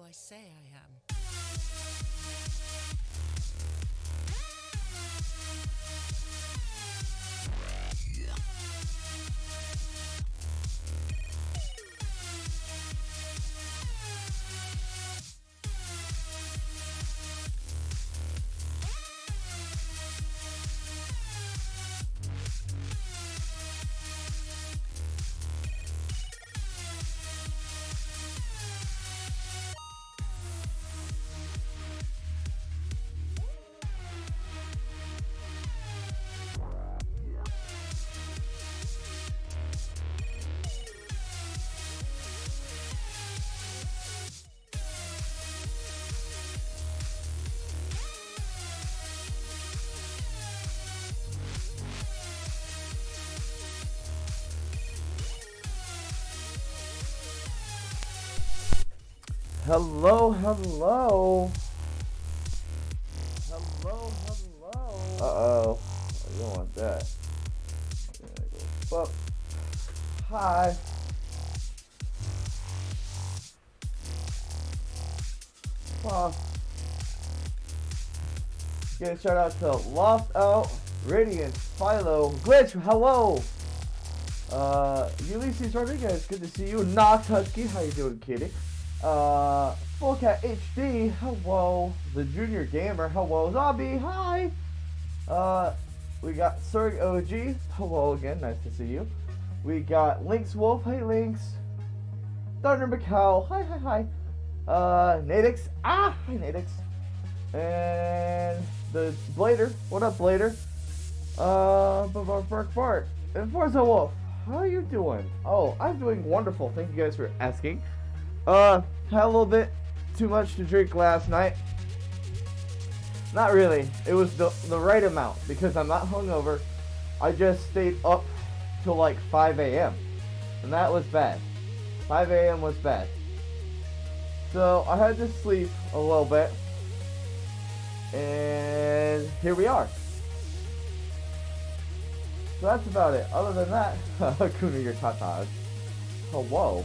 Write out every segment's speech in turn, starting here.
I say I am. Hello, hello. Hello, hello. Uh-oh. I don't want that. Well, hi. Give a shout out to Lost Out, Radiance, Philo, Glitch, hello. Ulysses Rodriguez, good to see you. Knox Husky, how you doing, kitty? Fullcat HD, hello. The Junior Gamer, hello. Zombie, hi. We got Surg OG, hello again, nice to see you. We got Lynx Wolf, hey Lynx. Thunder Macau, hi, hi, hi. Nadix, hi Nadix. And the Blader, what up Blader? Bart. And Forza Wolf, how are you doing? Oh, I'm doing wonderful, thank you guys for asking. Had a little bit too much to drink last night. Not really. It was the right amount because I'm not hungover. I just stayed up till like 5 a.m. and that was bad. 5 a.m. was bad. So I had to sleep a little bit. And here we are. So that's about it. Other than that, Kuna your tatas. Hello.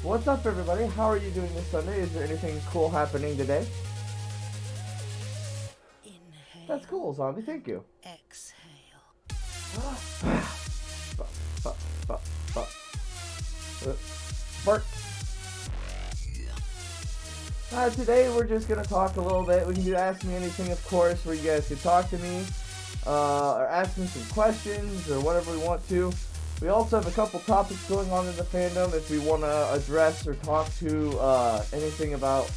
What's up, everybody? How are you doing this Sunday? Is there anything cool happening today? Inhale. That's cool, Zombie. Thank you. Exhale. Bart. Today we're just gonna talk a little bit. We can do Ask Me Anything, of course, where you guys can talk to me, or ask me some questions, or whatever we want to. We also have a couple topics going on in the fandom if we want to address or talk to anything about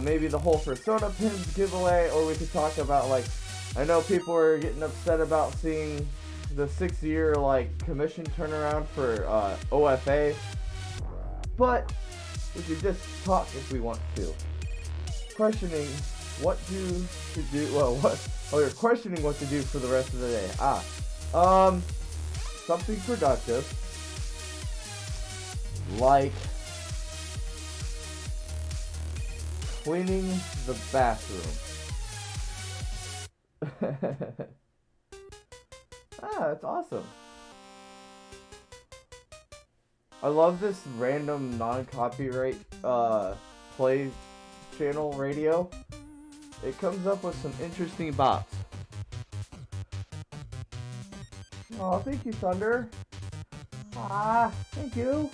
maybe the whole Fursona pins giveaway, or we could talk about, like, I know people are getting upset about seeing the 6-year like commission turnaround for OFA, but we could just talk if we want to. Questioning what to do. Well, what? Oh, you're questioning what to do for the rest of the day. Something productive, like cleaning the bathroom. That's awesome. I love this random non-copyright play channel radio. It comes up with some interesting bops. Oh, thank you, Thunder. Thank you.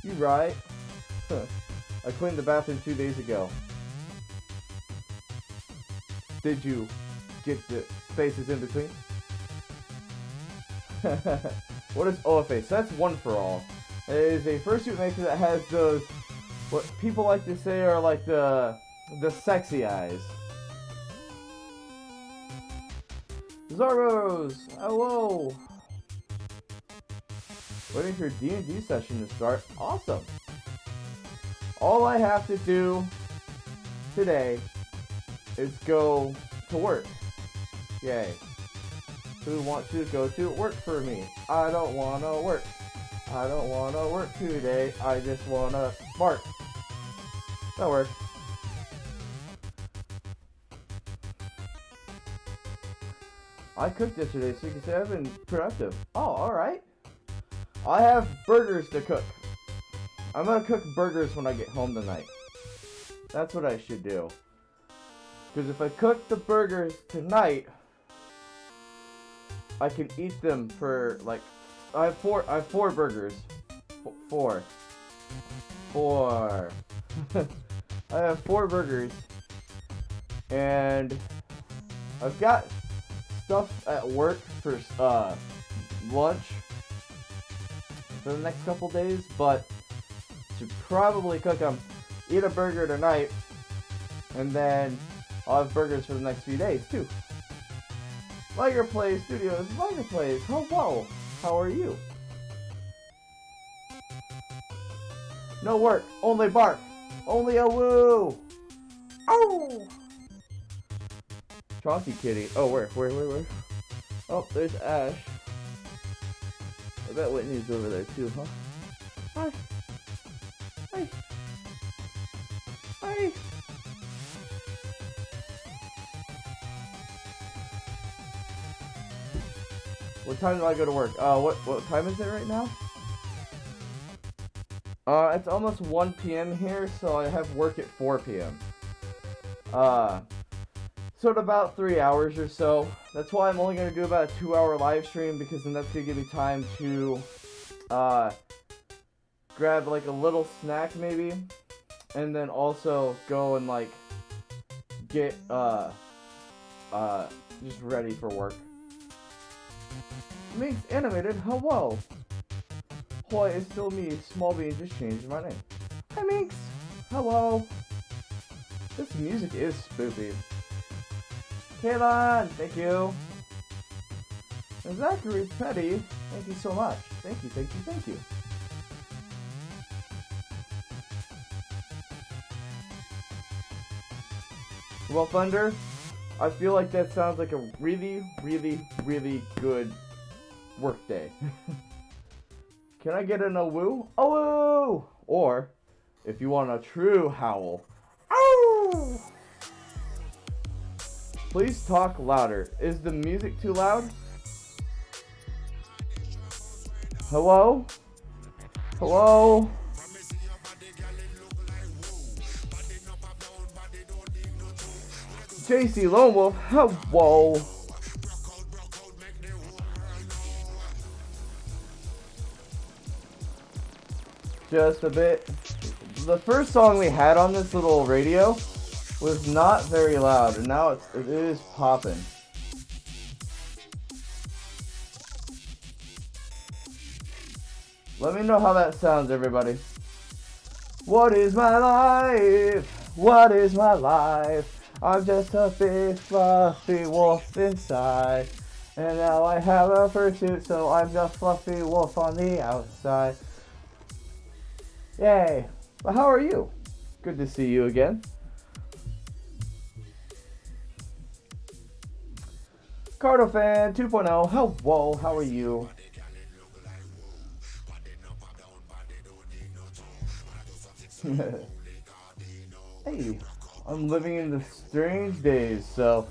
You right. I cleaned the bathroom 2 days ago. Did you get the spaces in between? What is OFA? So that's one for all. It is a fursuit maker that has those, what people like to say are like the sexy eyes. Zorros! Hello! Waiting for D&D session to start. Awesome! All I have to do today is go to work. Yay. Who wants to go to work for me? I don't want to work. I don't want to work today. I just want to bark. That works. I cooked yesterday, so you can say I've been productive. Oh, alright. I have burgers to cook. I'm gonna cook burgers when I get home tonight. That's what I should do. Because if I cook the burgers tonight, I can eat them for like, I have four burgers. Four. I have 4 burgers, and I've got stuff at work for lunch for the next couple days, but should probably cook them, eat a burger tonight, and then I'll have burgers for the next few days too. Liger Plays Studios, Liger Plays, hello, how are you? No work, only bark, only a woo. Oh! Chonky Kitty. Oh, where? Oh, there's Ash. I bet Whitney's over there too, huh? Hi. Hi. Hi. What time do I go to work? What time is it right now? It's almost 1 p.m. here, so I have work at 4 p.m. So in about 3 hours or so. That's why I'm only going to do about a 2-hour live stream, because then that's going to give me time to, grab like a little snack maybe, and then also go and like, get, just ready for work. Minx Animated, hello! Boy, it's still me, Small Bean just changed my name. Hi Minx! Hello! This music is spoopy. Kaylon, thank you. And Zachary Petty, thank you so much. Thank you. Well, Thunder, I feel like that sounds like a really, really, really good work day. Can I get an awoo? Awoo! Or, if you want a true howl, ow! Please talk louder. Is the music too loud? Hello? Hello? JC Lone Wolf, hello? Just a bit. The first song we had on this little radio was not very loud, and now it is popping. Let me know how that sounds, everybody. What is my life? What is my life? I'm just a big fluffy wolf inside, and now I have a fursuit, so I'm the fluffy wolf on the outside. Yay! Well, how are you? Good to see you again. Cardofan 2.0, hello, how are you? Hey, I'm living in the strange days, so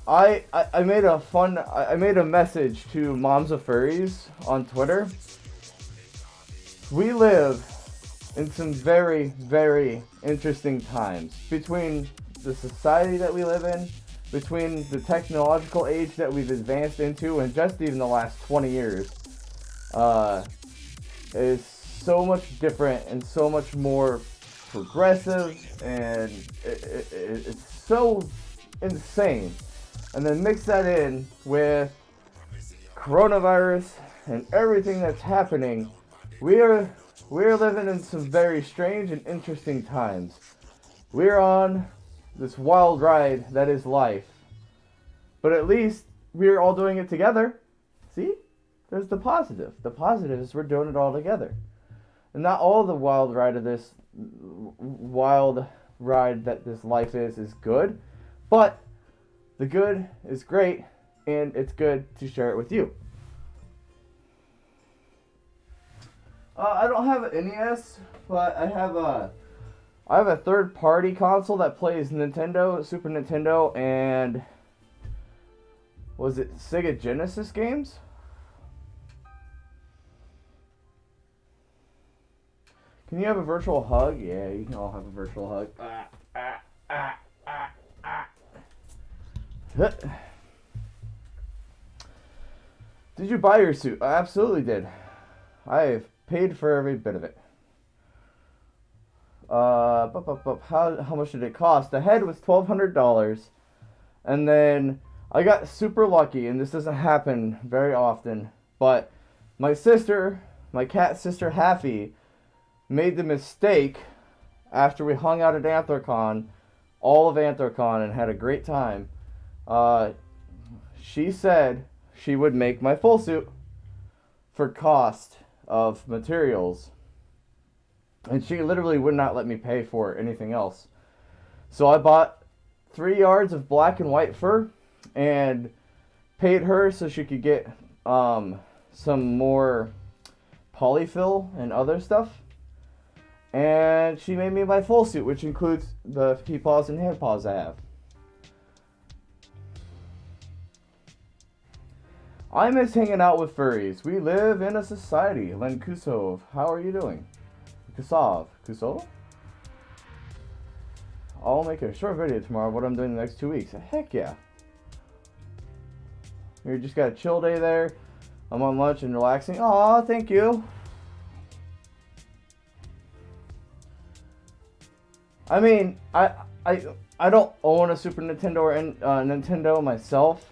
I made a message to Moms of Furries on Twitter. We live in some very, very interesting times between the society that we live in, between the technological age that we've advanced into, and just even the last 20 years. Is so much different and so much more progressive, and it's so insane. And then mix that in with coronavirus and everything that's happening. We're living in some very strange and interesting times. We're on this wild ride that is life. But at least we're all doing it together. See? There's the positive. The positive is we're doing it all together. And not all the wild ride that this life is good. But the good is great, and it's good to share it with you. I don't have an NES, but I have a third-party console that plays Nintendo, Super Nintendo, and was it Sega Genesis games? Can you have a virtual hug? Yeah, you can all have a virtual hug. Did you buy your suit? I absolutely did. I've paid for every bit of it. How much did it cost? The head was $1,200. And then I got super lucky, and this doesn't happen very often, but my sister, my cat sister Haffy, made the mistake after we hung out at Anthrocon, all of Anthrocon, and had a great time. She said she would make my full suit for cost of materials. And she literally would not let me pay for anything else. So I bought 3 yards of black and white fur and paid her so she could get some more polyfill and other stuff. And she made me my full suit, which includes the pea paws and hand paws I have. I miss hanging out with furries. We live in a society. Len Kusov, how are you doing? Kusov? I'll make a short video tomorrow of what I'm doing the next 2 weeks. Heck yeah. We just got a chill day there. I'm on lunch and relaxing. Aw, thank you. I mean, I don't own a Super Nintendo or Nintendo myself,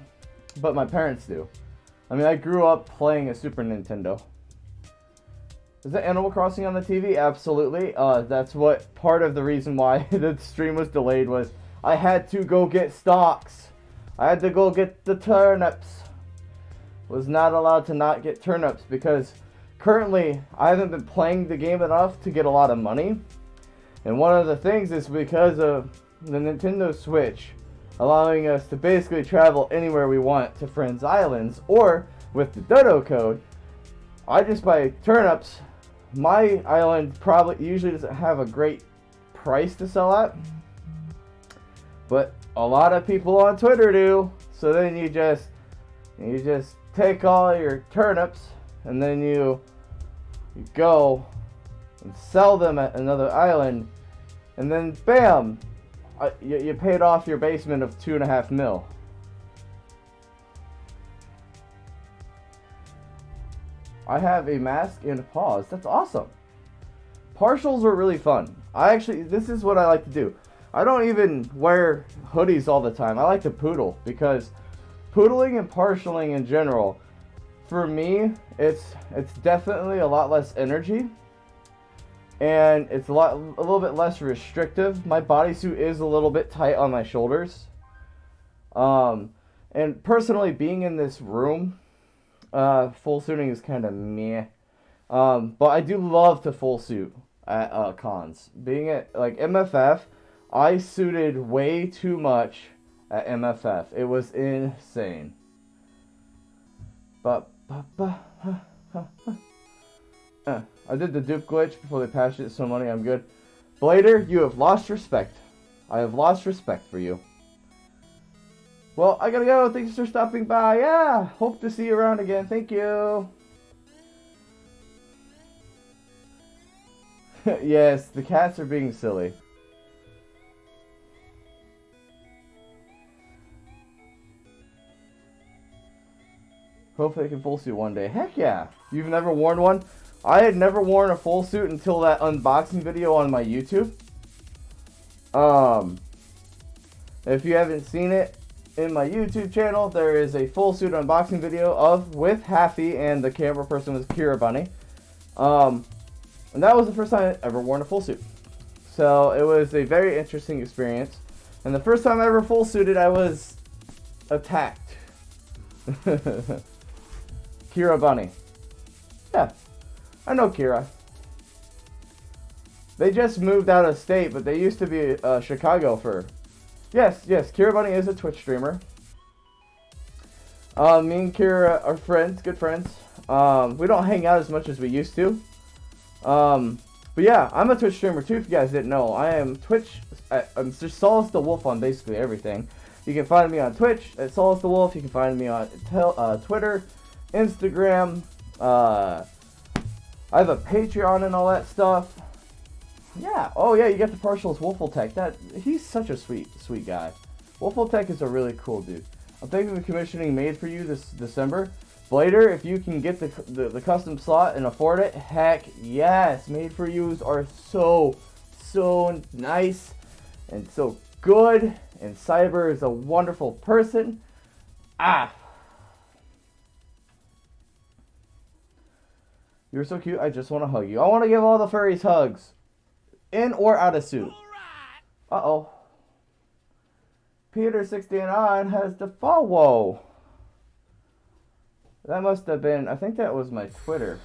but my parents do. I mean, I grew up playing a Super Nintendo. Is that Animal Crossing on the TV? Absolutely. That's what part of the reason why the stream was delayed was I had to go get stocks. I had to go get the turnips. Was not allowed to not get turnips because currently I haven't been playing the game enough to get a lot of money. And one of the things is because of the Nintendo Switch allowing us to basically travel anywhere we want to Friends Islands, or with the Dodo code, I just buy turnips. My island probably usually doesn't have a great price to sell at, but a lot of people on Twitter do. So then you just take all your turnips and then you go and sell them at another island, and then bam, you paid off your basement of $2.5 million. I have a mask and paws. That's awesome. Partials are really fun. This is what I like to do. I don't even wear hoodies all the time. I like to poodle because poodling and partialing in general, for me, it's definitely a lot less energy. And it's a little bit less restrictive. My bodysuit is a little bit tight on my shoulders. And personally, being in this room, full suiting is kind of meh. But I do love to full suit at cons. Being at like MFF, I suited way too much at MFF. It was insane. I did the dupe glitch before they patched it, so money, I'm good. Blader, you have lost respect. I have lost respect for you. Well, I gotta go. Thanks for stopping by. Yeah, hope to see you around again. Thank you. Yes, the cats are being silly. Hopefully I can full suit one day. Heck yeah. You've never worn one? I had never worn a full suit until that unboxing video on my YouTube. If you haven't seen it in my YouTube channel, there is a full suit unboxing video with Haffy, and the camera person was Kira Bunny. And that was the first time I'd ever worn a full suit. So it was a very interesting experience. And the first time I ever full suited, I was attacked. Kira Bunny. Yeah, I know Kira. They just moved out of state, but they used to be Chicago for. Yes, Kira Bunny is a Twitch streamer. Me and Kira are friends, good friends. We don't hang out as much as we used to. But yeah, I'm a Twitch streamer too, if you guys didn't know. I am Twitch, I'm just Solis The Wolf on basically everything. You can find me on Twitch at Solis The Wolf. You can find me on Twitter, Instagram. I have a Patreon and all that stuff. Yeah. Oh yeah, you get the partials Wolfotech. He's such a sweet guy. Wolfotech is a really cool dude. I'm thinking of commissioning Made for You this December. Blader, if you can get the custom slot and afford it, heck yes. Made for Yous are so nice and so good. And Cyber is a wonderful person. You're so cute. I just want to hug you. I want to give all the furries hugs. In or out of suit. Uh-oh. Peter69 has the follow. That must have been, I think that was my Twitter.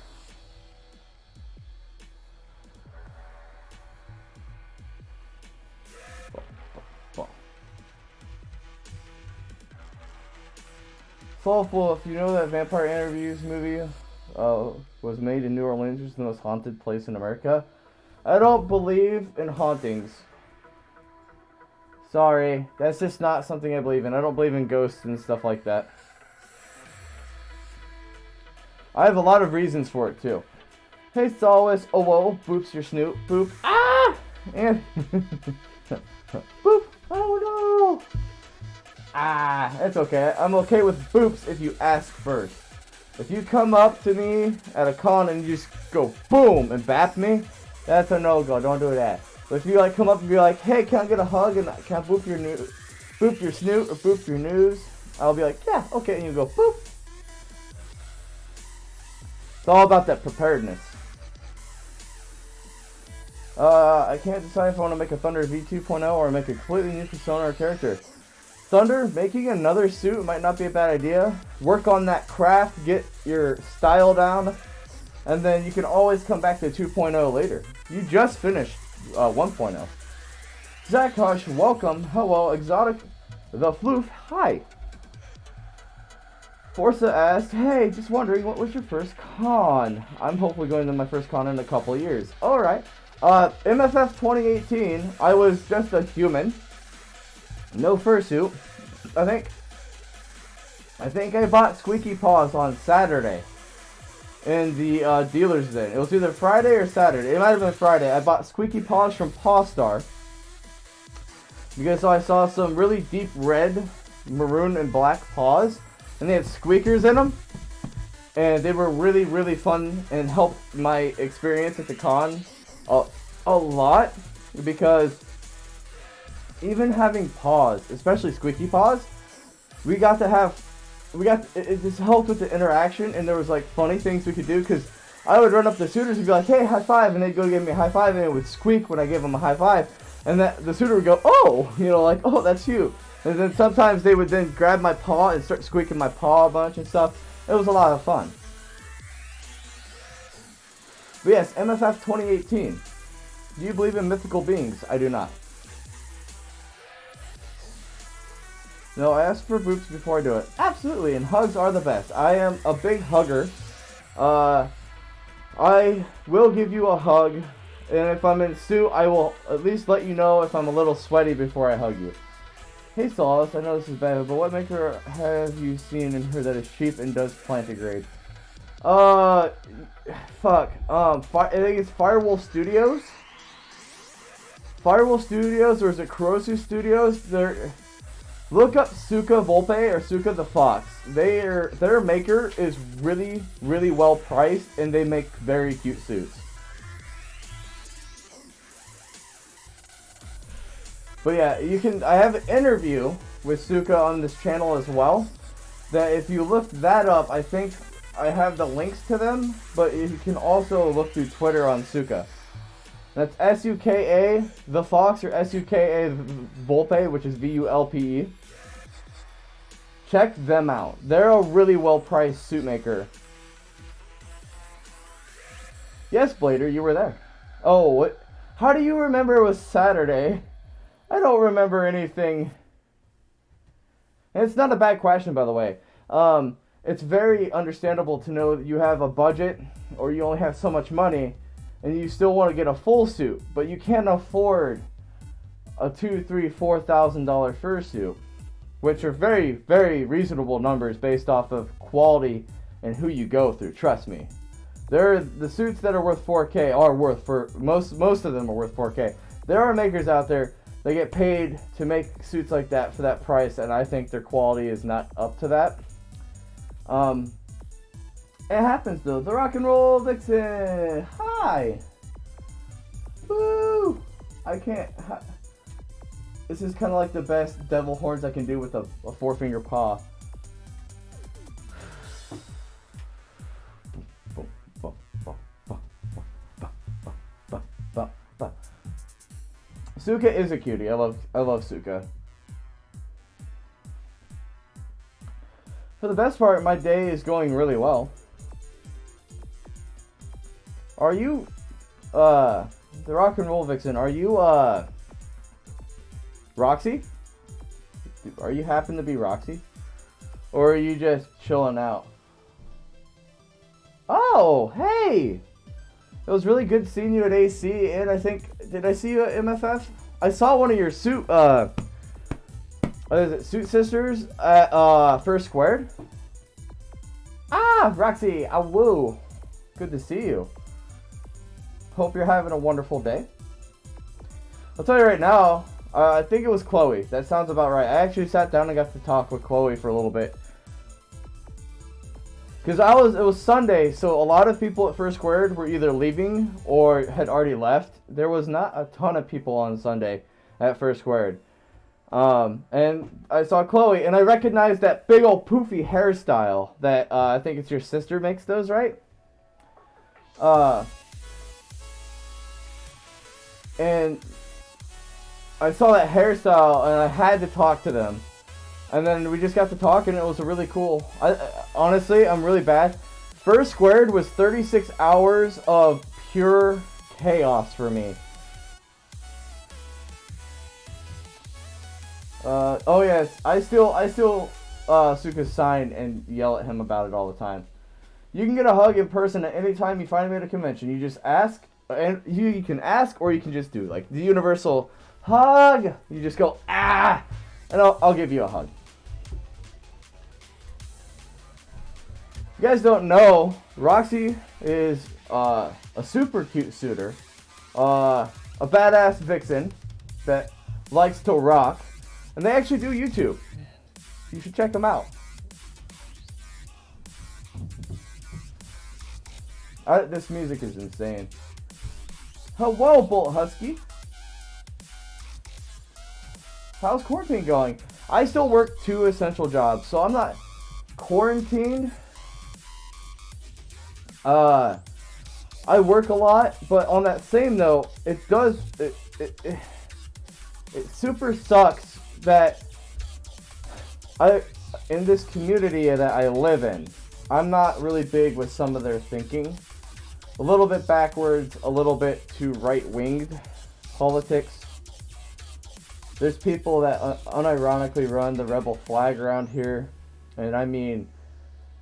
Soulful, if you know that Vampire Interviews movie was made in New Orleans, which is the most haunted place in America. I don't believe in hauntings. Sorry, that's just not something I believe in. I don't believe in ghosts and stuff like that. I have a lot of reasons for it too. Hey Solis, oh whoa, boops your snoot, boop, and boop, oh no, that's okay. I'm okay with boops if you ask first. If you come up to me at a con and you just go boom and bap me, that's a no-go. Don't do that. But if you like come up and be like, hey, can I get a hug and can I boop your snoot or boop your news? I'll be like, yeah, okay, and you go boop. It's all about that preparedness. I can't decide if I want to make a Thunder V2.0 or make a completely new Fursona or character. Thunder, making another suit might not be a bad idea. Work on that craft, get your style down, and then you can always come back to 2.0 later. You just finished 1.0. Zach Hush, welcome. Hello, Exotic the Floof. Hi. Forza asked, hey, just wondering, what was your first con? I'm hopefully going to my first con in a couple of years. Alright. MFF 2018, I was just a human. No fursuit. I think I bought Squeaky Paws on Saturday in the dealer's den. It was either Friday or Saturday. It might have been Friday. I bought Squeaky Paws from Paw Star because I saw some really deep red, maroon, and black paws, and they had squeakers in them, and they were really fun and helped my experience at the con a lot, because even having paws, especially Squeaky Paws, it just helped with the interaction, and there was like funny things we could do, because I would run up to suitors and be like, hey, high five, and they'd go give me a high five, and it would squeak when I gave them a high five, and the suitor would go, oh, like, oh, that's you. And then sometimes they would then grab my paw and start squeaking my paw a bunch and stuff. It was a lot of fun. But yes, MFF 2018. Do you believe in mythical beings? I do not. No, I ask for boops before I do it. Absolutely, and hugs are the best. I am a big hugger. I will give you a hug, and if I'm in suit, I will at least let you know if I'm a little sweaty before I hug you. Hey Solace, I know this is bad, but what maker have you seen and heard that is cheap and does plantigrade? I think it's Firewolf Studios. Firewolf Studios, or is it Kurosu Studios? Look up Suka Volpe or Suka the Fox. Their maker is really well priced, and they make very cute suits. But yeah, I have an interview with Suka on this channel as well, that if you look that up, I think I have the links to them, but you can also look through Twitter on Suka. That's S-U-K-A the Fox, or S-U-K-A Volpe, which is V-U-L-P-E. Check them out. They're a really well-priced suit maker. Yes, Blader, you were there. Oh, what? How do you remember it was Saturday? I don't remember anything. And it's not a bad question, by the way. It's very understandable to know that you have a budget, or you only have so much money, and you still want to get a full suit, but you can't afford a $2,000, $3,000, $4,000 fursuit, which are very reasonable numbers based off of quality and who you go through. Trust me. The suits that are worth 4K are worth for most of them are worth 4K. There are makers out there that get paid to make suits like that for that price, and I think their quality is not up to that. It happens though. The Rock and Roll Vixen. Hi. Woo! I can't. This is kind of like the best devil horns I can do with a 4-finger paw. Suka is a cutie. I love Suka. For the best part, my day is going really well. Are you, the Rock and Roll Vixen, are you, Roxy? Are you happen to be Roxy? Or are you just chilling out? Oh, hey! It was really good seeing you at AC, and I think, did I see you at MFF? I saw one of your suit, what is it, Suit Sisters at, First Squared? Ah, Roxy, woo. Good to see you. Hope you're having a wonderful day. I'll tell you right now, I think it was Chloe. That sounds about right. I actually sat down and got to talk with Chloe for a little bit. Because it was Sunday, so a lot of people at First Squared were either leaving or had already left. There was not a ton of people on Sunday at First Squared. And I saw Chloe, and I recognized that big old poofy hairstyle that, I think it's your sister makes those, right? And I saw that hairstyle, and I had to talk to them. And then we just got to talk, and it was really cool. Honestly, I'm really bad. First Squared was 36 hours of pure chaos for me. Oh yes, I steal Suka's sign and yell at him about it all the time. You can get a hug in person at any time you find me at a convention. You just ask, and you can ask, or you can just do like the universal hug. You just go ah, and I'll give you a hug. You guys don't know, Roxy is a super cute suitor, a badass vixen that likes to rock, and they actually do YouTube. You should check them out. This music is insane. Hello, Bolt Husky. How's quarantine going? I still work 2 essential jobs, so I'm not quarantined. I work a lot, but on that same note, it super sucks that in this community that I live in, I'm not really big with some of their thinking. A little bit backwards, a little bit too right-winged politics. There's people that unironically run the rebel flag around here, and I mean,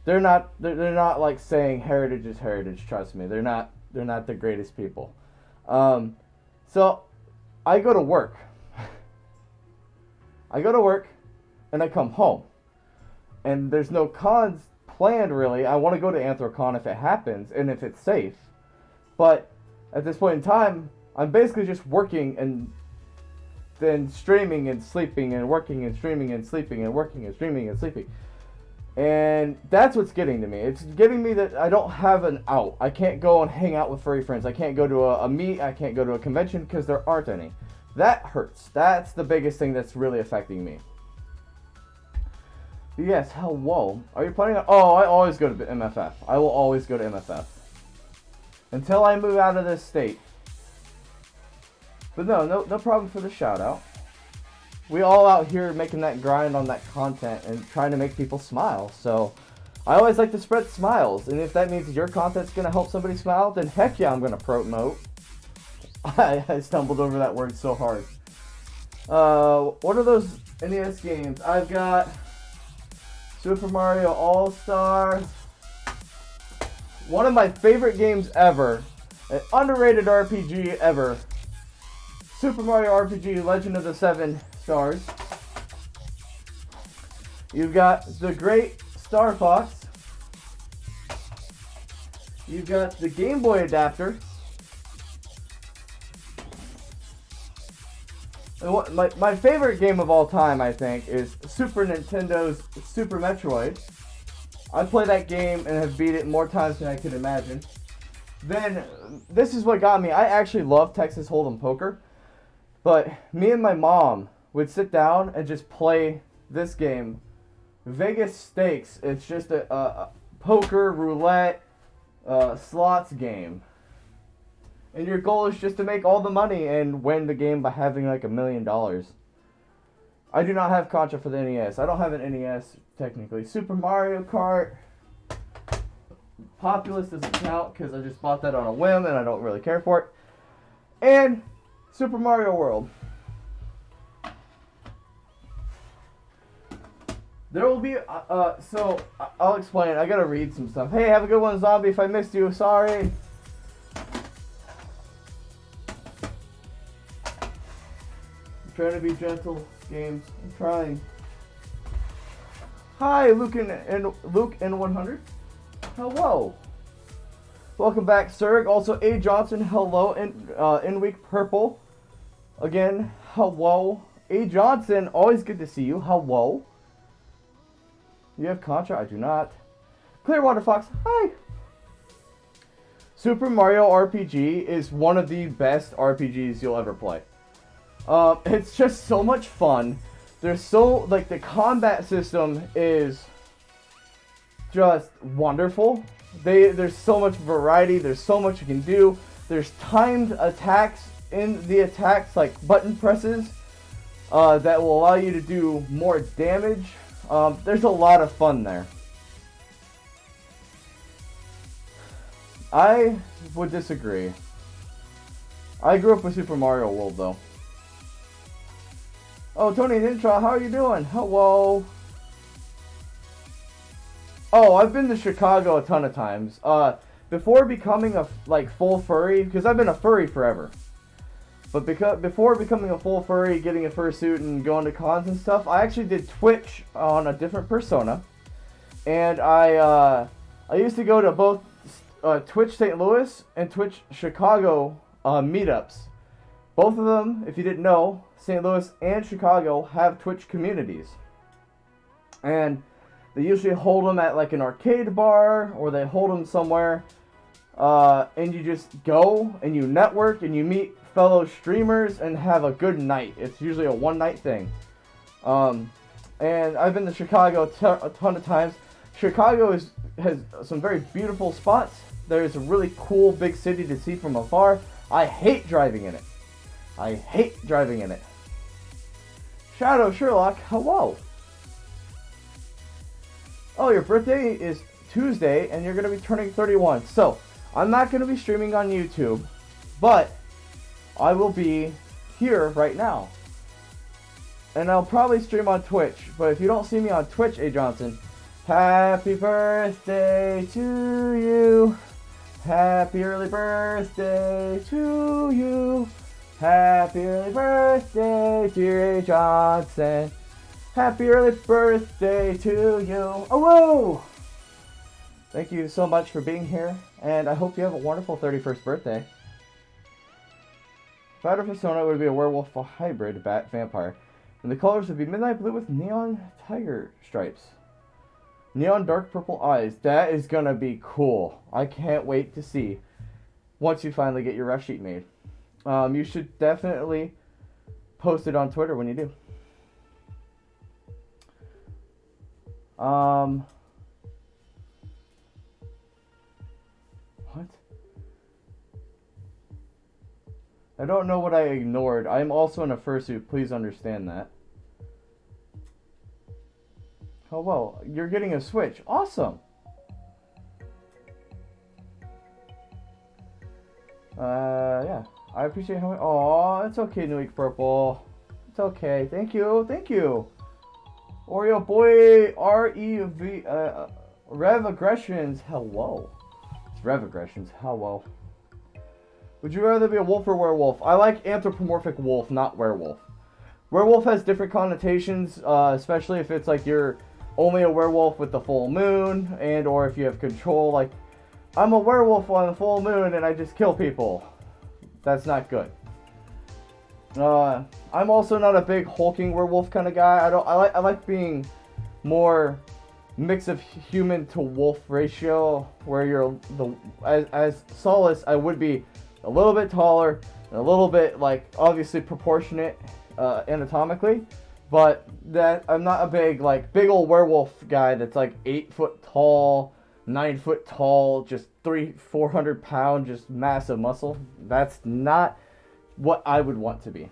they're not like saying heritage is heritage. Trust me, they're not the greatest people. So I go to work. And I come home, and there's no cons planned really. I want to go to Anthrocon if it happens and if it's safe, but at this point in time, I'm basically just working and then streaming and sleeping and working and streaming and sleeping and working and streaming and sleeping. And that's what's getting to me. It's getting me that I don't have an out. I can't go and hang out with furry friends. I can't go to a meet. I can't go to a convention because there aren't any. That hurts. That's the biggest thing that's really affecting me. But yes, hello. Are you planning on... Oh, I always go to MFF. I will always go to MFF. Until I move out of this state. But no problem for the shout out. We all out here making that grind on that content and trying to make people smile. So I always like to spread smiles. And if that means your content's going to help somebody smile, then heck yeah, I'm going to promote. I stumbled over that word so hard. What are those NES games? I've got Super Mario All-Star. One of my favorite games ever. An underrated RPG ever. Super Mario RPG Legend of the Seven Stars. You've got the Great Star Fox. You've got the Game Boy adapter. And what my favorite game of all time, I think, is Super Nintendo's Super Metroid. I play that game and have beat it more times than I could imagine. Then, this is what got me. I actually love Texas Hold'em poker. But me and my mom would sit down and just play this game. Vegas Stakes. It's just a poker, roulette, slots game. And your goal is just to make all the money and win the game by having like $1 million. I do not have Contra for the NES. I don't have an NES, technically. Super Mario Kart. Populous doesn't count because I just bought that on a whim and I don't really care for it. And Super Mario World. There will be, so I'll explain. I gotta read some stuff. Hey, have a good one, Zombie. If I missed you, sorry. I'm trying to be gentle, games. I'm trying. Hi, Luke and 100. Hello. Welcome back, Serg. Also, A. Johnson, hello. In Week Purple. Again, hello. A. Johnson, always good to see you. Hello. You have Contra? I do not. Clearwater Fox, hi. Super Mario RPG is one of the best RPGs you'll ever play. It's just so much fun. There's the combat system is just wonderful. There's so much variety. There's so much you can do. There's timed attacks in the attacks, like button presses, that will allow you to do more damage. There's a lot of fun there. I would disagree. I grew up with Super Mario World, though. Oh, Tony Nintra, how are you doing? Hello. Oh, I've been to Chicago a ton of times. Before becoming a full furry, because I've been a furry forever. But before becoming a full furry, getting a fursuit and going to cons and stuff, I actually did Twitch on a different persona. And I used to go to both Twitch St. Louis and Twitch Chicago meetups. Both of them, if you didn't know, St. Louis and Chicago have Twitch communities. And they usually hold them at like an arcade bar, or they hold them somewhere. And you just go and you network and you meet fellow streamers and have a good night. It's usually a one-night thing. And I've been to Chicago a ton of times. Chicago has some very beautiful spots. There's a really cool big city to see from afar. I hate driving in it. I hate driving in it. Shadow Sherlock, hello. Oh, your birthday is Tuesday and you're going to be turning 31. So, I'm not going to be streaming on YouTube, but I will be here right now. And I'll probably stream on Twitch. But if you don't see me on Twitch, A. Johnson, happy birthday to you. Happy early birthday to you. Happy early birthday, dear A. Johnson. Happy early birthday to you. Oh, whoa! Thank you so much for being here, and I hope you have a wonderful 31st birthday. Fighter Fursona would be a werewolf, a hybrid bat vampire, and the colors would be midnight blue with neon tiger stripes. Neon dark purple eyes. That is gonna be cool. I can't wait to see once you finally get your ref sheet made. You should definitely post it on Twitter when you do. What? I don't know what I ignored. I am also in a fursuit. Please understand that. Oh, well, you're getting a Switch. Awesome. Yeah. I appreciate how much. Aw, it's okay, New Week Purple. It's okay. Thank you. Thank you. Oreo Boy R-E-V Rev Aggressions. Hello. It's Rev Aggressions. Hello. Would you rather be a wolf or werewolf? I like anthropomorphic wolf, not werewolf. Werewolf has different connotations, especially if it's like you're only a werewolf with the full moon, and or if you have control, like I'm a werewolf on the full moon and I just kill people. That's not good. I'm also not a big hulking werewolf kind of guy. I like being more mix of human to wolf ratio, where you're as Solis, I would be a little bit taller and a little bit, like, obviously proportionate anatomically, but that I'm not a big old werewolf guy that's like 8 foot tall, 9 foot tall, just 400 pound, just massive muscle. That's not what I would want to be.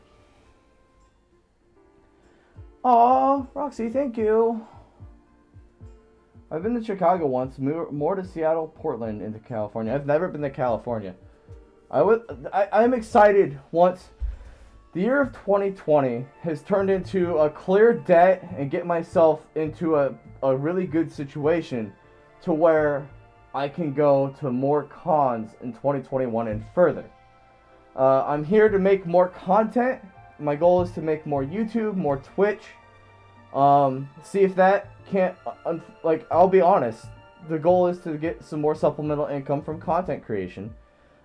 Aw, Roxy, thank you. I've been to Chicago once, more to Seattle, Portland, into California. I've never been to California. I'm excited once the year of 2020 has turned into a clear debt and get myself into a really good situation to where I can go to more cons in 2021 and further. I'm here to make more content. My goal is to make more YouTube, more Twitch. See if that can't, like, I'll be honest, the goal is to get some more supplemental income from content creation,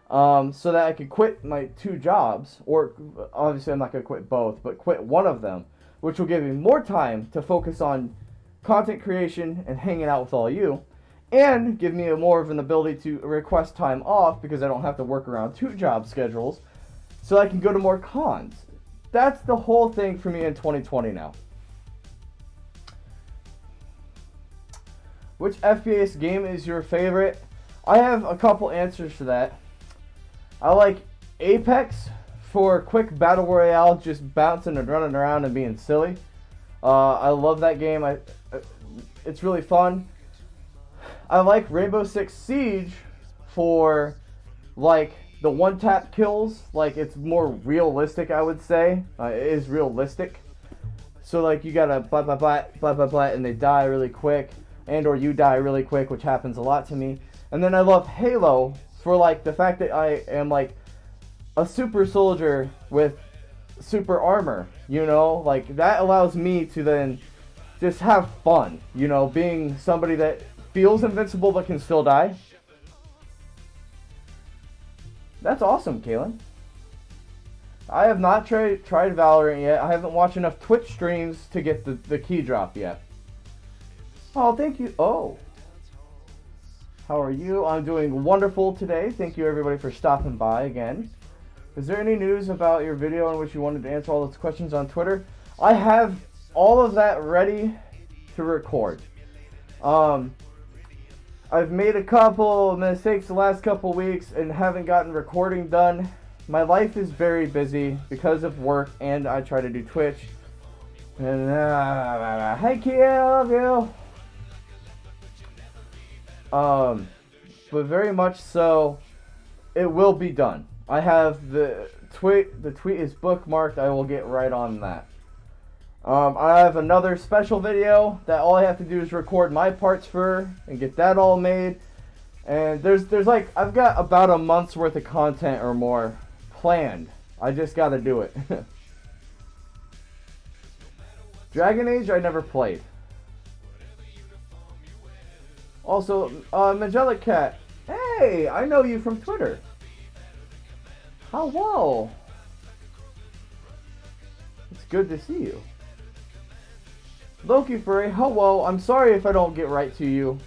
so that I could quit my 2 jobs, or obviously I'm not going to quit both, but quit one of them, which will give me more time to focus on content creation and hanging out with all you, and give me more of an ability to request time off because I don't have to work around 2 job schedules, so I can go to more cons. That's the whole thing for me in 2020 now. Which FPS game is your favorite? I have a couple answers to that. I like Apex for quick battle royale, just bouncing and running around and being silly. I love that game. It's really fun. I like Rainbow Six Siege for, like, the one-tap kills. Like, it's more realistic, I would say. It is realistic. So, like, you gotta blah, and they die really quick. And or you die really quick, which happens a lot to me. And then I love Halo for, like, the fact that I am, like, a super soldier with super armor, you know? Like, that allows me to then just have fun, you know, being somebody that feels invincible but can still die. That's awesome, Kaylin. I have not tried Valorant yet. I haven't watched enough Twitch streams to get the key drop yet. Oh, thank you. Oh. How are you? I'm doing wonderful today. Thank you, everybody, for stopping by again. Is there any news about your video in which you wanted to answer all those questions on Twitter? I have all of that ready to record. I've made a couple of mistakes the last couple weeks and haven't gotten recording done. My life is very busy because of work, and I try to do Twitch. And, hey, Kia, I love you. But very much so, it will be done. I have the tweet is bookmarked. I will get right on that. I have another special video that all I have to do is record my parts for and get that all made. And there's like, I've got about a month's worth of content or more planned. I just gotta do it. Dragon Age, I never played. Also, Magelic Cat. Hey, I know you from Twitter. Hello. It's good to see you. Loki Furry, hello. I'm sorry if I don't get right to you.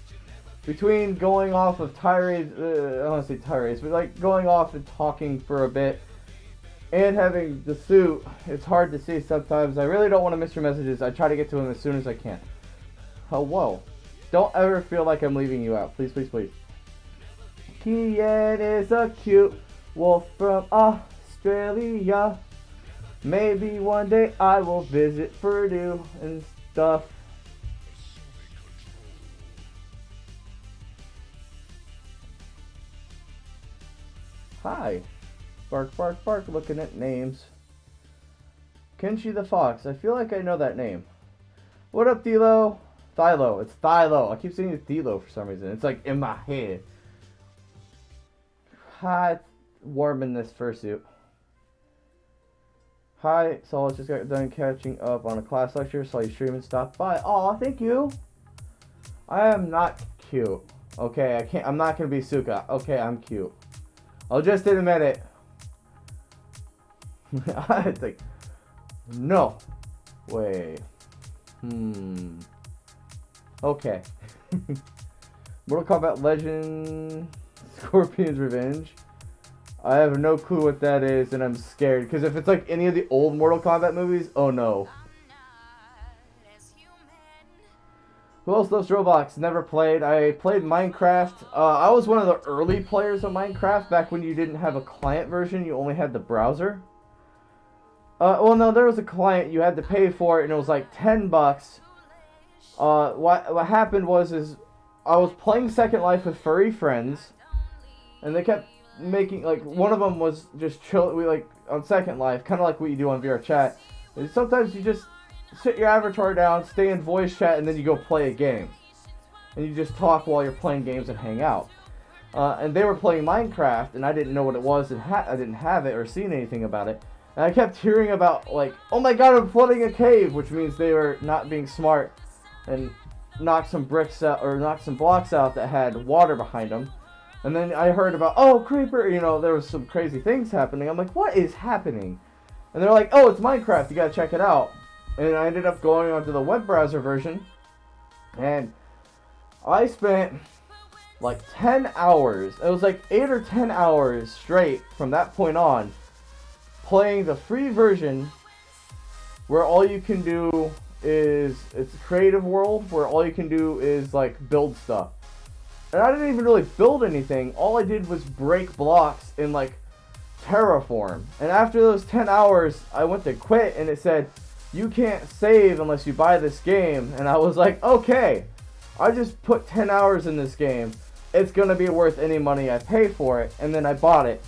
Between going off of tirades, I don't want to say tirades, but like going off and talking for a bit and having the suit, it's hard to see sometimes. I really don't want to miss your messages. I try to get to them as soon as I can. Hello. Don't ever feel like I'm leaving you out. Please, please, please. Kian is a cute wolf from Australia. Maybe one day I will visit Purdue and stuff. Hi. Bark, bark, bark, looking at names. Kenshi the Fox. I feel like I know that name. What up, Thilo? Thilo. It's Thilo. I keep saying it's Thilo for some reason. It's like in my head. Hi. It's warm in this fursuit. Hi. So I just got done catching up on a class lecture. Saw you stream and stopped by. Aw, thank you. I am not cute. Okay, I'm not gonna be Suka. Okay, I'm cute. I'll just admit it. It's like, no. Wait. Okay. Mortal Kombat Legend Scorpion's Revenge. I have no clue what that is, and I'm scared. Because if it's like any of the old Mortal Kombat movies, oh no. Who else loves Roblox? Never played. I played Minecraft. I was one of the early players of Minecraft back when you didn't have a client version. You only had the browser. Well, no, there was a client. You had to pay for it, and it was like $10. What happened was I was playing Second Life with furry friends, and they kept making, like, one of them was just chill. We, like, on Second Life, kind of like what you do on VR chat. And sometimes you just sit your avatar down, stay in voice chat, and then you go play a game. And you just talk while you're playing games and hang out. And they were playing Minecraft, and I didn't know what it was, and I didn't have it or seen anything about it. And I kept hearing about, like, oh my god, I'm flooding a cave, which means they were not being smart and knocked some bricks out, or knocked some blocks out that had water behind them. And then I heard about, oh, creeper, you know, there was some crazy things happening. I'm like, what is happening? And they're like, oh, it's Minecraft, you gotta check it out. And I ended up going onto the web browser version, and I spent like 10 hours, it was like 8 or 10 hours straight from that point on, playing the free version, where all you can do is, it's a creative world, where all you can do is like build stuff. And I didn't even really build anything. All I did was break blocks in like Terraform. And after those 10 hours, I went to quit, and it said, you can't save unless you buy this game. And I was like, okay, I just put 10 hours in this game. It's gonna be worth any money I pay for it. And then I bought it.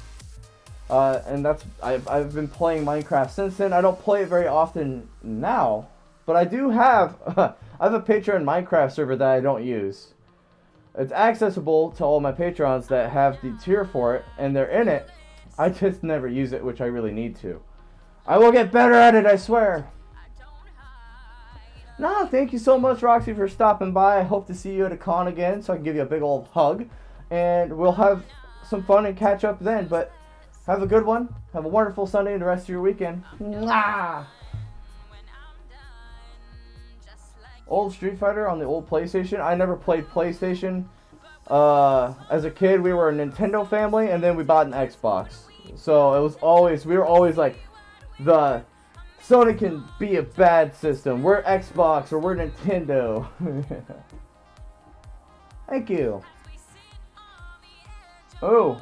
And I've been playing Minecraft since then. I don't play it very often now, but I do have I have a Patreon Minecraft server that I don't use. It's accessible to all my patrons that have the tier for it, and they're in it. I just never use it, which I really need to. I will get better at it, I swear. No, thank you so much, Roxy, for stopping by. I hope to see you at a con again, so I can give you a big old hug, and we'll have some fun and catch up then. But have a good one. Have a wonderful Sunday and the rest of your weekend. Mwah! Old Street Fighter on the old PlayStation. I never played PlayStation. As a kid, we were a Nintendo family, and then we bought an Xbox. So it was always, we were always like, the Sony can be a bad system. We're Xbox or we're Nintendo. Thank you. Oh,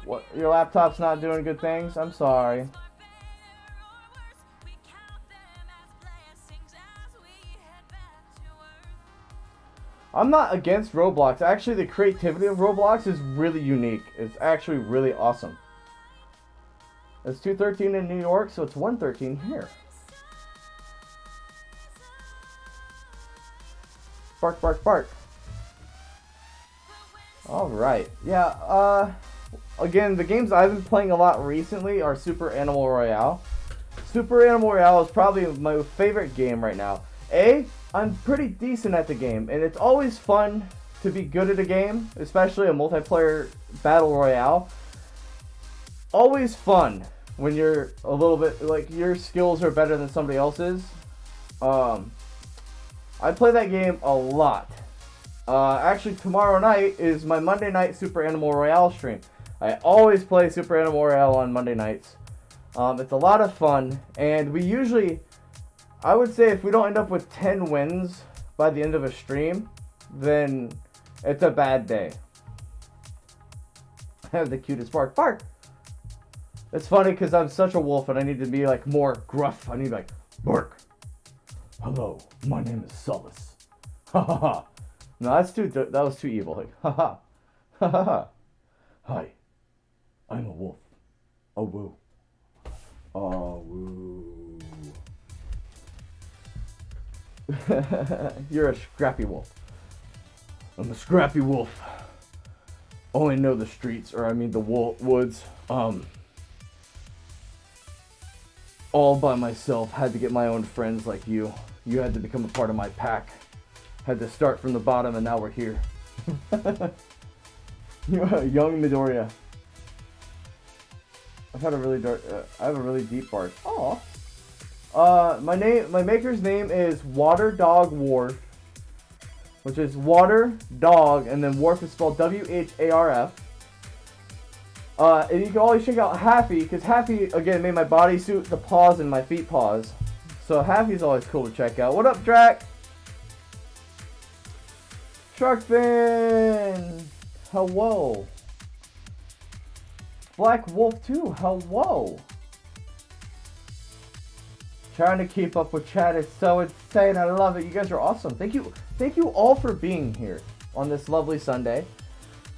what? Your laptop's not doing good things? I'm sorry. I'm not against Roblox. Actually, the creativity of Roblox is really unique. It's actually really awesome. It's 2:13 in New York, so it's 1:13 here. Bark, bark, bark. Alright. Yeah, again, the games I've been playing a lot recently are Super Animal Royale. Super Animal Royale is probably my favorite game right now. I'm pretty decent at the game, and it's always fun to be good at a game, especially a multiplayer battle royale. Always fun when you're a little bit, like, your skills are better than somebody else's. I play that game a lot. Actually, tomorrow night is my Monday night Super Animal Royale stream. I always play Super Animal Royale on Monday nights. It's a lot of fun, and we usually, I would say, if we don't end up with 10 wins by the end of a stream, then it's a bad day. I have the cutest bark. Bark! It's funny because I'm such a wolf and I need to be like more gruff. I need to be like, bark. Hello, my name is Solis. Ha ha ha. No, that was too evil. Like, ha ha. Ha ha ha. Hi, I'm a wolf. A woo. Oh, woo. You're a scrappy wolf. I'm a scrappy wolf. Only know the streets, or I mean the woods. All by myself. Had to get my own friends like you. You had to become a part of my pack. Had to start from the bottom, and now we're here. Young Midoriya. I've had a really dark. I have a really deep bark. Oh. My maker's name is Water Dog Wharf, which is Water Dog, and then Wharf is spelled WHARF. And you can always check out Happy, because Happy again made my bodysuit, the paws, and my feet paws. So Happy's always cool to check out. What up, Drac? Sharkfin! Hello. Black Wolf 2, hello. Trying to keep up with chat is so insane. I love it. You guys are awesome. Thank you all for being here on this lovely Sunday.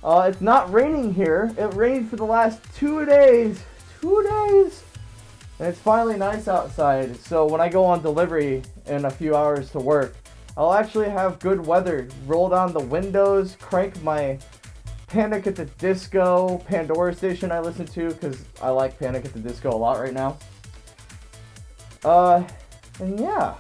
It's not raining here. It rained for the last 2 days. 2 days. And it's finally nice outside. So when I go on delivery in a few hours to work, I'll actually have good weather. Roll down the windows, crank my Panic at the Disco Pandora station I listen to, because I like Panic at the Disco a lot right now. And yeah.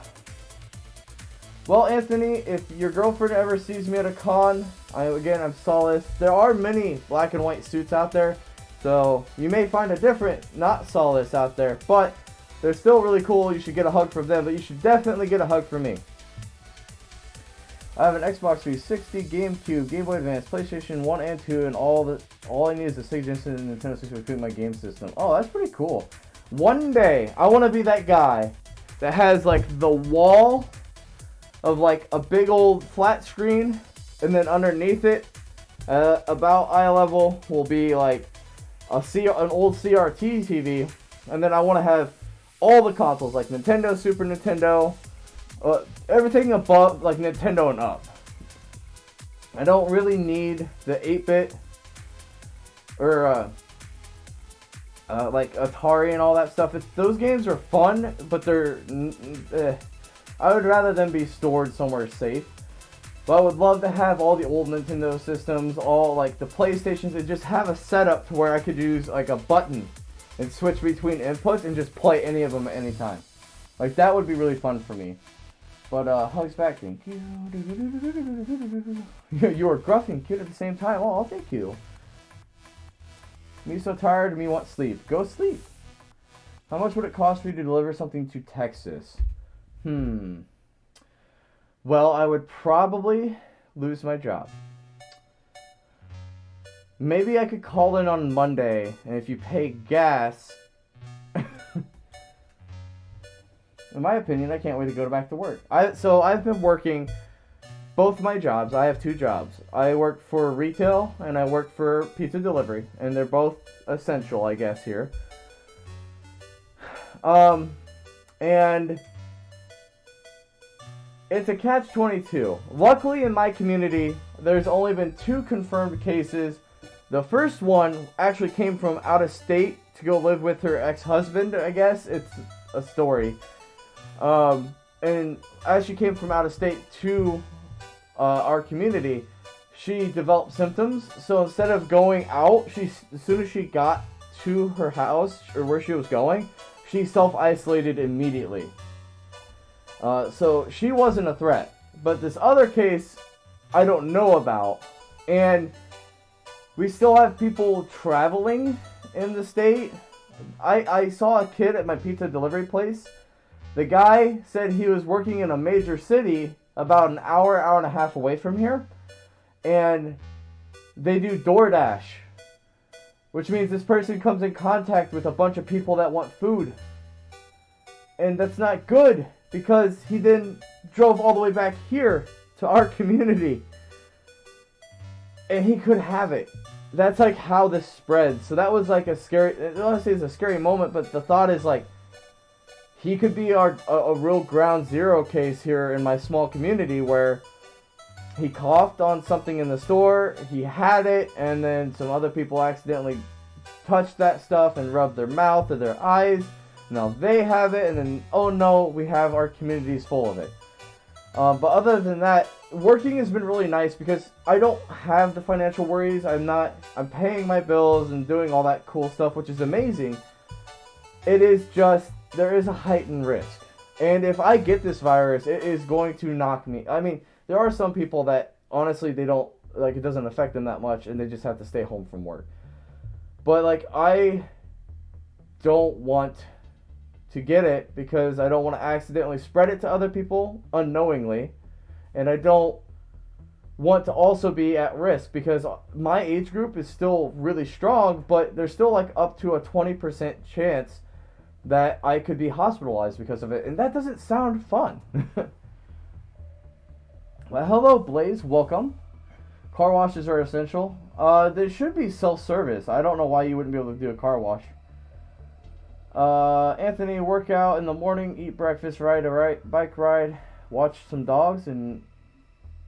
Well, Anthony, if your girlfriend ever sees me at a con, I'm Solis. There are many black and white suits out there, so you may find a different, not Solis out there, but they're still really cool. You should get a hug from them, but you should definitely get a hug from me. I have an Xbox 360, GameCube, Game Boy Advance, PlayStation 1 and 2, and all I need is a Sega Genesis and Nintendo 64 to include my game system. Oh, that's pretty cool. One day, I want to be that guy that has like the wall of like a big old flat screen, and then underneath it, about eye level, will be like an old CRT TV, and then I want to have all the consoles like Nintendo, Super Nintendo, everything above like Nintendo and up. I don't really need the 8-bit or like Atari and all that stuff. Those games are fun, but they're I would rather them be stored somewhere safe. But I would love to have all the old Nintendo systems, all like the PlayStations, and just have a setup to where I could use like a button and switch between inputs and just play any of them at any time. Like that would be really fun for me. But hugs back, thank you. You are gruff and cute at the same time. Oh, thank you. Me so tired, me want sleep. Go sleep. How much would it cost for you to deliver something to Texas? Well, I would probably lose my job. Maybe I could call in on Monday, and if you pay gas... In my opinion, I can't wait to go back to work. So I've been working both my jobs. I have 2 jobs. I work for retail and I work for pizza delivery, and they're both essential, I guess, here. And it's a catch-22. Luckily, in my community, there's only been 2 confirmed cases. The first one actually came from out of state to go live with her ex-husband, I guess. It's a story. And as she came from out of state to our community, she developed symptoms. So instead of going out, as soon as she got to her house or where she was going, she self-isolated immediately. So she wasn't a threat. But this other case, I don't know about. And we still have people traveling in the state. I saw a kid at my pizza delivery place. The guy said he was working in a major city about an hour and a half away from here. And they do DoorDash. Which means this person comes in contact with a bunch of people that want food. And that's not good, because he then drove all the way back here to our community. And he could have it. That's like how this spreads. So that was like a scary, I don't want to say it's a scary moment, but the thought is like, he could be a real ground zero case here in my small community where he coughed on something in the store, he had it, and then some other people accidentally touched that stuff and rubbed their mouth or their eyes. Now they have it, and then, oh no, we have our communities full of it. But other than that, working has been really nice because I don't have the financial worries. I'm paying my bills and doing all that cool stuff, which is amazing. It is just, there is a heightened risk. And if I get this virus, it is going to knock me. I mean, there are some people that, honestly, they don't like it doesn't affect them that much, and they just have to stay home from work. But like I don't want to get it because I don't want to accidentally spread it to other people unknowingly, and I don't want to also be at risk because my age group is still really strong, but there's still like up to a 20% chance that I could be hospitalized because of it, and that doesn't sound fun. Well, hello Blaze, welcome. Car washes are essential. There should be self-service. I don't know why you wouldn't be able to do a car wash. Anthony, workout in the morning, eat breakfast, ride a bike ride, watch some dogs, and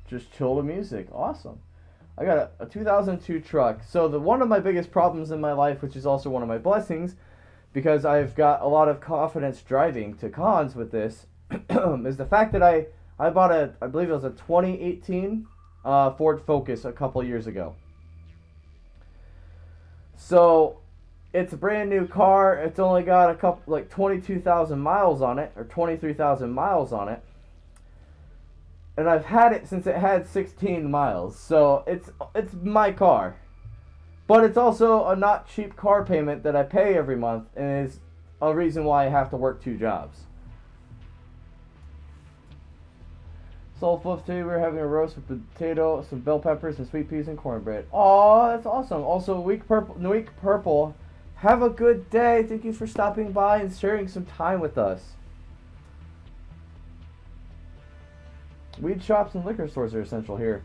just chill to music. Awesome. I got a 2002 truck. So one of my biggest problems in my life, which is also one of my blessings, because I've got a lot of confidence driving to cons with this, is the fact that I bought I believe it was a 2018 Ford Focus a couple years ago. So it's a brand new car. It's only got a couple, like 22,000 miles on it, or 23,000 miles on it. And I've had it since it had 16 miles. So it's my car. But it's also a not cheap car payment that I pay every month, and is a reason why I have to work 2 jobs. Soul Fluff today we're having a roast with potato, some bell peppers, and sweet peas and cornbread. Aw, that's awesome. Also, Week Purple, have a good day. Thank you for stopping by and sharing some time with us. Weed shops and liquor stores are essential here.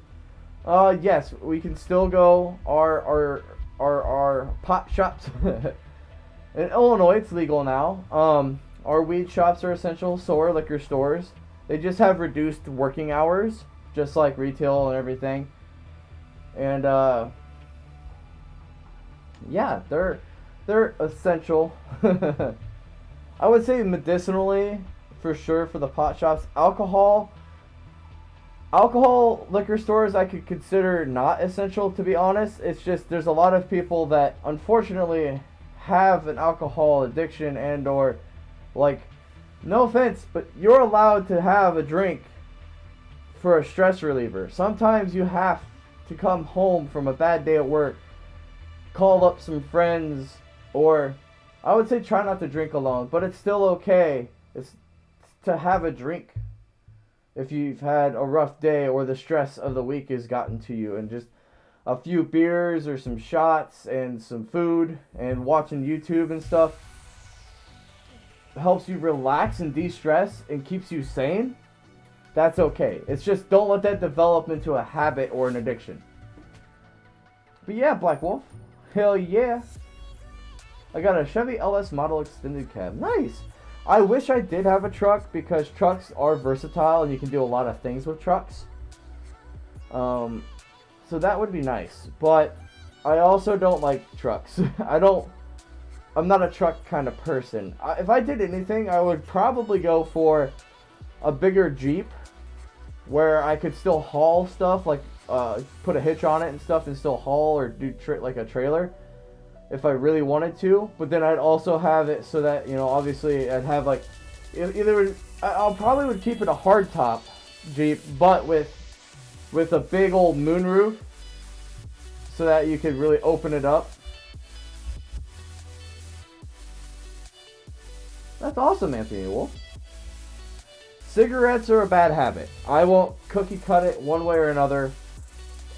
Yes, we can still go. Our pot shops in Illinois, it's legal now. Our weed shops are essential, so are liquor stores. They just have reduced working hours, just like retail and everything. And yeah, they're essential. I would say medicinally, for sure, for the pot shops. Alcohol, liquor stores I could consider not essential, to be honest. It's just there's a lot of people that unfortunately have an alcohol addiction and or like, no offense, but you're allowed to have a drink for a stress reliever. Sometimes you have to come home from a bad day at work, call up some friends, or I would say try not to drink alone, but it's still okay. It's to have a drink if you've had a rough day or the stress of the week has gotten to you, and just a few beers or some shots and some food and watching YouTube and stuff helps you relax and de-stress and keeps you sane. That's okay. It's just don't let that develop into a habit or an addiction. But yeah, Black Wolf, hell yeah. I got a Chevy LS model extended cab. Nice. I wish I did have a truck because trucks are versatile and you can do a lot of things with trucks. So that would be nice. But I also don't like trucks. I'm not a truck kind of person. If I did anything, I would probably go for a bigger Jeep where I could still haul stuff, like put a hitch on it and stuff and still haul or do like a trailer if I really wanted to. But then I'd also have it so that, you know, obviously I'd have like I'll probably would keep it a hardtop Jeep, but with a big old moonroof so that you could really open it up. That's awesome, Anthony Wolf. Cigarettes are a bad habit. I won't cookie cut it one way or another.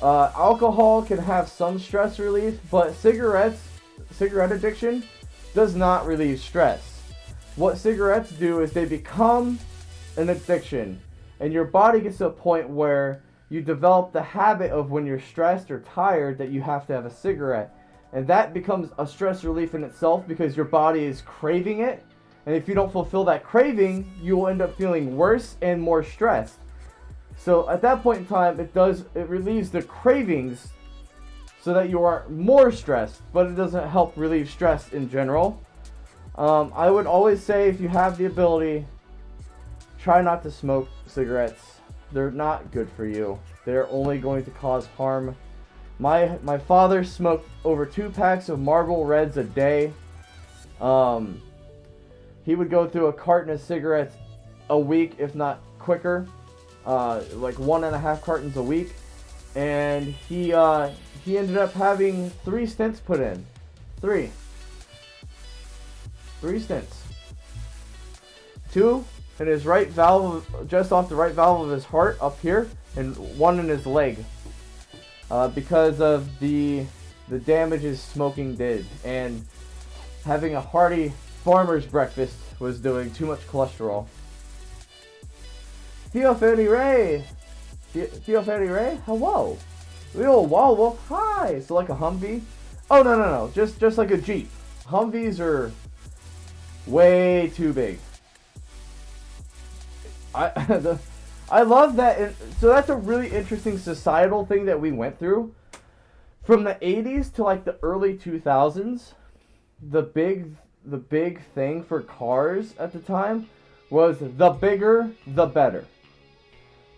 Alcohol can have some stress relief, but cigarette addiction does not relieve stress. What cigarettes do is they become an addiction, and your body gets to a point where you develop the habit of when you're stressed or tired that you have to have a cigarette. And that becomes a stress relief in itself because your body is craving it. And if you don't fulfill that craving, you will end up feeling worse and more stressed. So at that point in time, it relieves the cravings so that you are more stressed, but it doesn't help relieve stress in general. I would always say if you have the ability, try not to smoke cigarettes. They're not good for you. They're only going to cause harm. My father smoked over 2 packs of Marlboro Reds a day. He would go through a carton of cigarettes a week, if not quicker. Like 1.5 cartons a week. and he ended up having 3 stents put in. 3 stents. 2 in his right valve, just off the right valve of his heart up here, and 1 in his leg, because of the damage his smoking did, and having a hearty farmer's breakfast was doing too much cholesterol. Theo Ferry Ray, hello. Yo, wow, hi. So like a Humvee? Oh no, just like a Jeep. Humvees are way too big. I love that. So that's a really interesting societal thing that we went through. From the 80s to like the early 2000s, the big thing for cars at the time was the bigger, the better.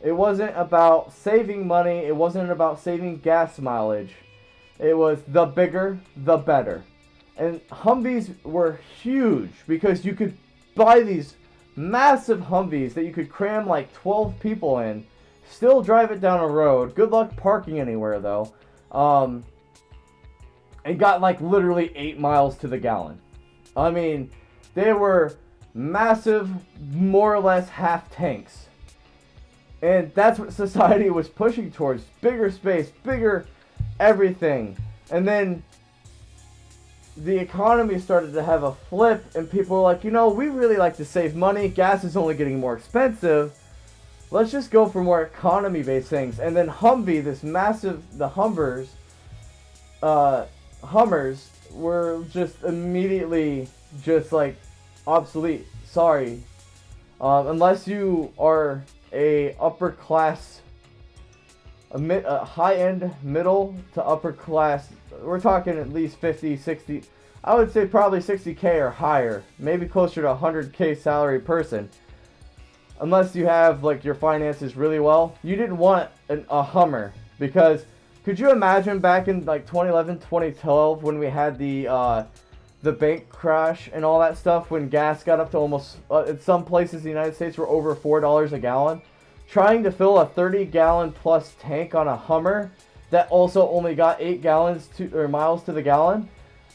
It wasn't about saving money. It wasn't about saving gas mileage. It was the bigger, the better. And Humvees were huge because you could buy these massive Humvees that you could cram like 12 people in, still drive it down a road. Good luck parking anywhere though. And got like literally 8 miles to the gallon. I mean, they were massive, more or less half tanks. And that's what society was pushing towards. Bigger space, bigger everything. And then the economy started to have a flip, and people were like, we really like to save money. Gas is only getting more expensive. Let's just go for more economy-based things. And then Humvee, the Hummers were just immediately just like obsolete. Sorry. Unless you are a upper class, a high-end middle to upper class, we're talking at least 50, 60, I would say probably 60K or higher, maybe closer to 100K salary person. Unless you have like your finances really well, you didn't want a Hummer, because could you imagine back in like 2011, 2012 when we had the bank crash and all that stuff, when gas got up to almost, in some places in the United States were over $4 a gallon. Trying to fill a 30-gallon plus tank on a Hummer that also only got 8 miles to the gallon,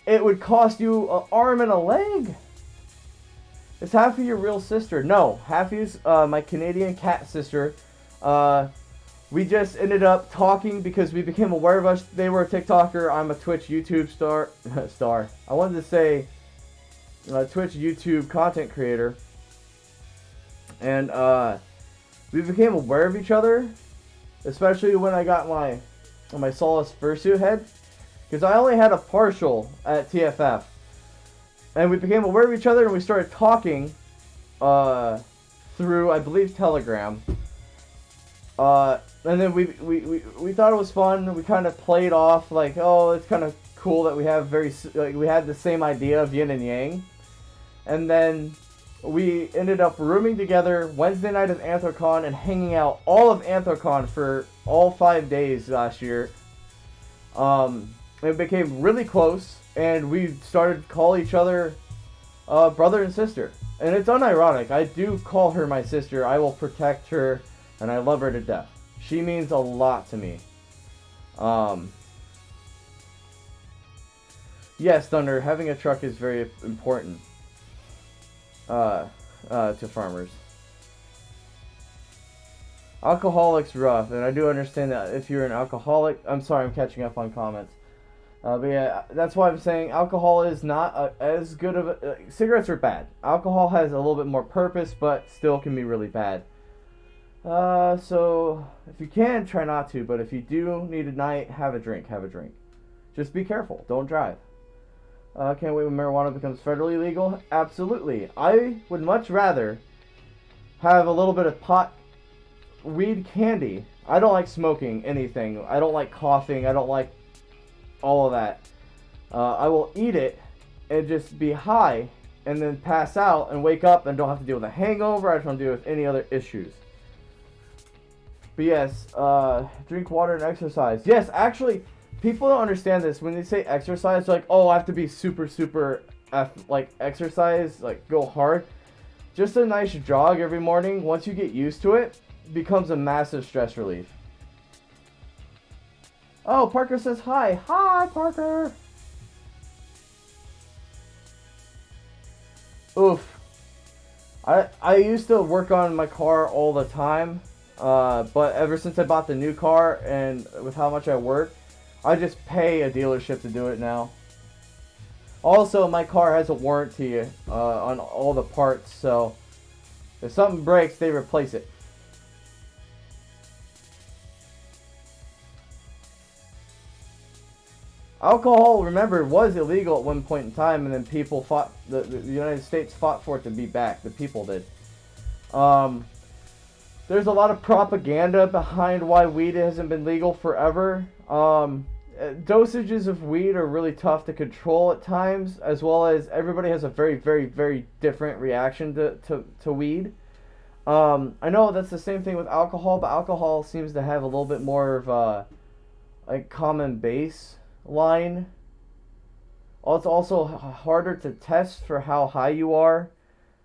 it would cost you an arm and a leg. Is Happy your real sister? No, Happy's my Canadian cat sister. We just ended up talking because we became aware of us. They were a TikToker. I'm a Twitch YouTube star. I wanted to say Twitch YouTube content creator. And we became aware of each other, especially when I got my Solis Fursuit head, because I only had a partial at TFF. And we became aware of each other, and we started talking through, I believe, Telegram. And then we thought it was fun. We kind of played off like, oh, it's kind of cool that we have we had the same idea of yin and yang. And then we ended up rooming together Wednesday night of Anthrocon and hanging out all of Anthrocon for all 5 days last year. It became really close, and we started to call each other brother and sister. And it's unironic. I do call her my sister. I will protect her, and I love her to death. She means a lot to me. Yes, Thunder, having a truck is very important to farmers. Alcoholic's rough, and I do understand that if you're an alcoholic. I'm sorry, I'm catching up on comments. But yeah, that's why I'm saying alcohol is not as good of a... cigarettes are bad. Alcohol has a little bit more purpose, but still can be really bad. So, if you can, try not to, but if you do need a night, have a drink. Just be careful. Don't drive. Can't wait when marijuana becomes federally legal? Absolutely. I would much rather have a little bit of weed candy. I don't like smoking anything. I don't like coughing. I don't like all of that. I will eat it and just be high and then pass out and wake up and don't have to deal with a hangover. I don't have to deal with any other issues. But yes, drink water and exercise. Yes, actually, people don't understand this. When they say exercise, they're like, oh, I have to be super, exercise, go hard. Just a nice jog every morning, once you get used to it, becomes a massive stress relief. Oh, Parker says hi. Hi, Parker. Oof. I used to work on my car all the time, but ever since I bought the new car and with how much I work, I just pay a dealership to do it now. Also, my car has a warranty on all the parts, so if something breaks, they replace it. Alcohol, remember, was illegal at one point in time, and then people fought, the United States fought for it to be back. The people did. There's a lot of propaganda behind why weed hasn't been legal forever. Dosages of weed are really tough to control at times, as well as everybody has a very, very, very different reaction to weed. I know that's the same thing with alcohol, but alcohol seems to have a little bit more of a like common base line. It's also harder to test for how high you are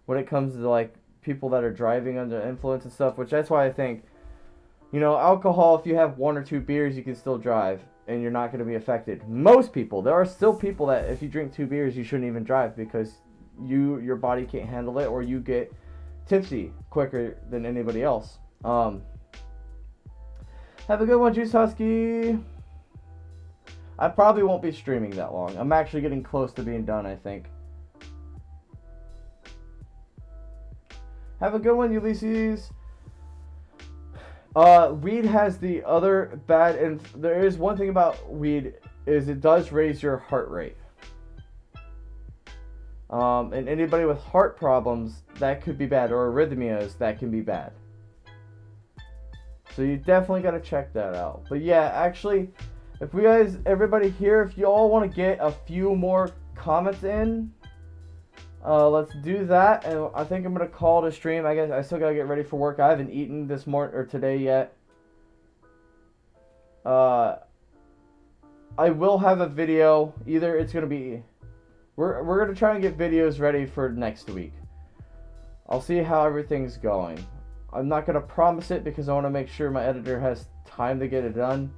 when it comes to like people that are driving under influence and stuff, which that's why I think, you know, alcohol, if you have 1 or 2 beers, you can still drive and you're not going to be affected. Most people, there are still people that if you drink 2 beers, you shouldn't even drive because your body can't handle it, or you get tipsy quicker than anybody else. Have a good one, Juice Husky. I probably won't be streaming that long. I'm actually getting close to being done, I think. Have a good one, Ulysses. Weed has the other bad, and there is one thing about weed is it does raise your heart rate. And anybody with heart problems, that could be bad, or arrhythmias, that can be bad. So you definitely got to check that out. But yeah, actually, if we guys, everybody here, if you all want to get a few more comments in, let's do that. And I think I'm gonna call it a stream. I guess I still gotta get ready for work. I haven't eaten this morning or today yet. I will have a video. Either it's gonna be, we're gonna try and get videos ready for next week. I'll see how everything's going. I'm not gonna promise it because I want to make sure my editor has time to get it done.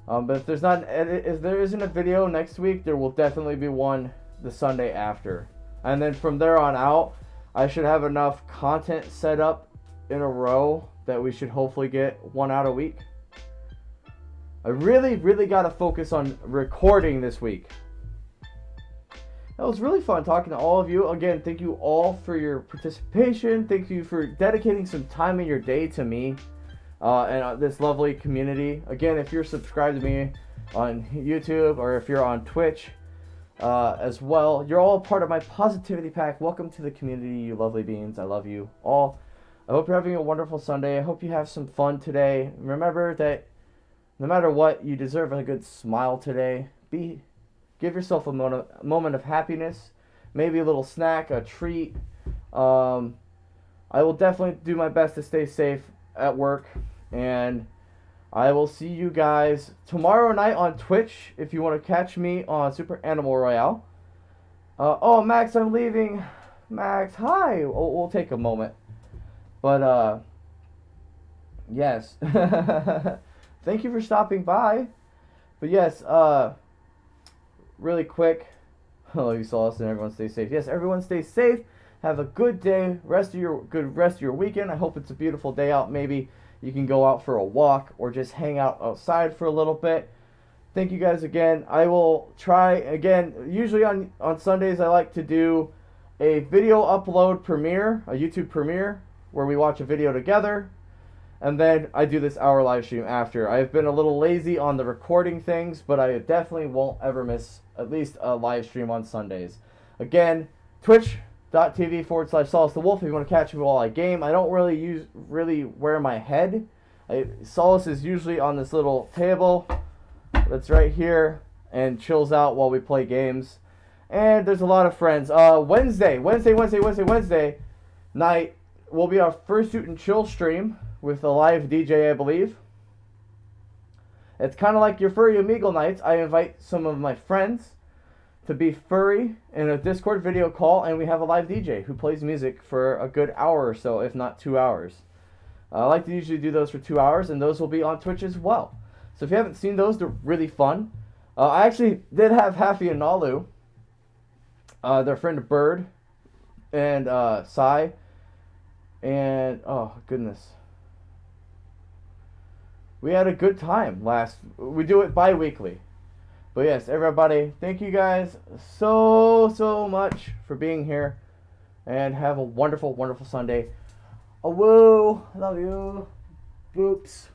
But if there's not if there isn't a video next week, there will definitely be one the Sunday after. And then from there on out, I should have enough content set up in a row that we should hopefully get one out a week. I really, really got to focus on recording this week. It was really fun talking to all of you. Again, thank you all for your participation. Thank you for dedicating some time in your day to me and this lovely community. Again, if you're subscribed to me on YouTube or if you're on Twitch, as well, you're all part of my positivity pack. Welcome to the community, you lovely beings. I love you all. I hope you're having a wonderful Sunday. I hope you have some fun today. Remember that no matter what, you deserve a good smile today. Give yourself a moment of happiness, maybe a little snack, a treat. I will definitely do my best to stay safe at work, and I will see you guys tomorrow night on Twitch if you want to catch me on Super Animal Royale. Oh, Max, I'm leaving. Max, hi. We'll take a moment. But, yes. Thank you for stopping by. But, yes, really quick. Oh, you saw us and everyone stay safe. Yes, everyone stay safe. Have a good day. Rest of your weekend. I hope it's a beautiful day out. Maybe you can go out for a walk or just hang out outside for a little bit. Thank you guys again. I will try again. Usually on Sundays I like to do a video upload premiere, a YouTube premiere, where we watch a video together. And then I do this hour live stream after. I've been a little lazy on the recording things, but I definitely won't ever miss at least a live stream on Sundays. Again, twitch.tv/Solis The Wolf if you want to catch me while I game. I don't really wear my head. Solis is usually on this little table that's right here and chills out while we play games. And there's a lot of friends. Wednesday night will be our first Shoot and Chill stream with a live DJ, I believe. It's kind of like your Furry Amigo nights. I invite some of my friends to be furry in a Discord video call, and we have a live DJ who plays music for a good hour or so, if not 2 hours. I like to usually do those for 2 hours, and those will be on Twitch as well. So if you haven't seen those, they're really fun. I actually did have Happy and Nalu, their friend Bird, and Sai, and oh goodness, we had a good time last. We do it bi-weekly, but yes, everybody, thank you guys so much for being here, and have a wonderful Sunday. Oh, woo, love you, boops.